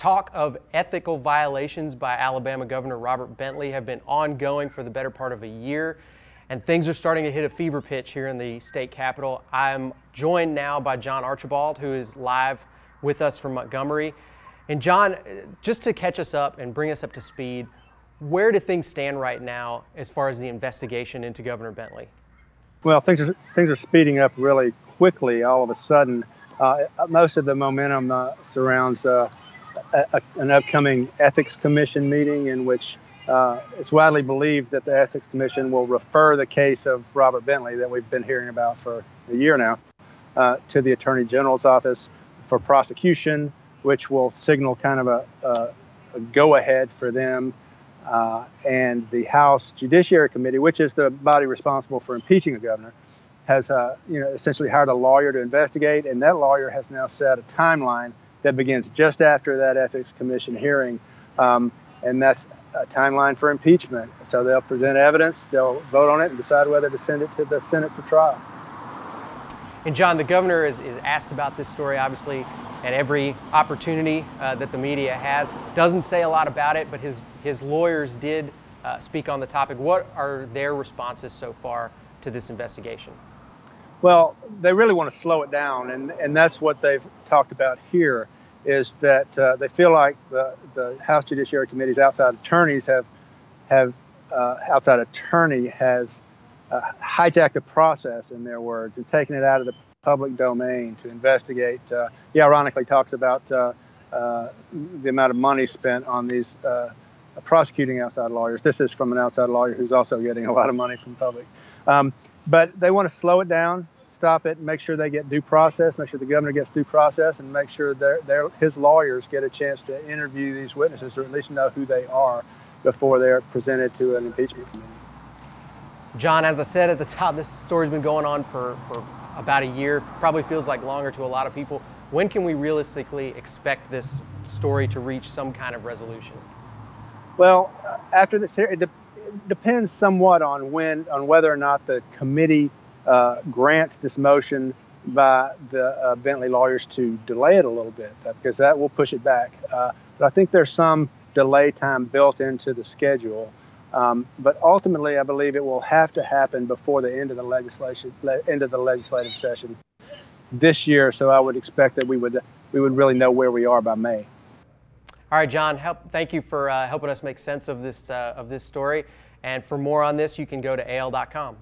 Talk of ethical violations by Alabama Governor Robert Bentley have been ongoing for the better part of a year, and things are starting to hit a fever pitch here in the state capitol. I'm joined now by John Archibald, who is live with us from Montgomery. And John, just to catch us up and bring us up to speed, where do things stand right now as far as the investigation into Governor Bentley? Well, things are speeding up really quickly all of a sudden. Most of the momentum surrounds an upcoming Ethics Commission meeting in which it's widely believed that the Ethics Commission will refer the case of Robert Bentley that we've been hearing about for a year now to the Attorney General's office for prosecution, which will signal kind of a go-ahead for them. And the House Judiciary Committee, which is the body responsible for impeaching a governor, has essentially hired a lawyer to investigate, and that lawyer has now set a timeline that begins just after that Ethics Commission hearing, and that's a timeline for impeachment. So they'll present evidence, they'll vote on it, and decide whether to send it to the Senate for trial. And John, the governor is asked about this story, obviously, at every opportunity that the media has. Doesn't say a lot about it, but his lawyers did speak on the topic. What are their responses so far to this investigation? Well, they really want to slow it down, and that's what they've talked about here, is that they feel like the House Judiciary Committee's outside attorney has hijacked the process, in their words, and taken it out of the public domain to investigate. He ironically talks about the amount of money spent on these prosecuting outside lawyers. This is from an outside lawyer who's also getting a lot of money from the public. But they want to slow it down, stop it, and make sure they get due process, make sure the governor gets due process, and make sure his lawyers get a chance to interview these witnesses, or at least know who they are before they're presented to an impeachment committee. John, as I said at the top, this story's been going on for about a year. Probably feels like longer to a lot of people. When can we realistically expect this story to reach some kind of resolution? Well, after this, it depends somewhat on whether or not the committee grants this motion by the Bentley lawyers to delay it a little bit, because that will push it back. But I think there's some delay time built into the schedule. But ultimately, I believe it will have to happen before the end of the legislative session this year. So I would expect that we would really know where we are by May. All right, John. Thank you for helping us make sense of this story. And for more on this, you can go to AL.com.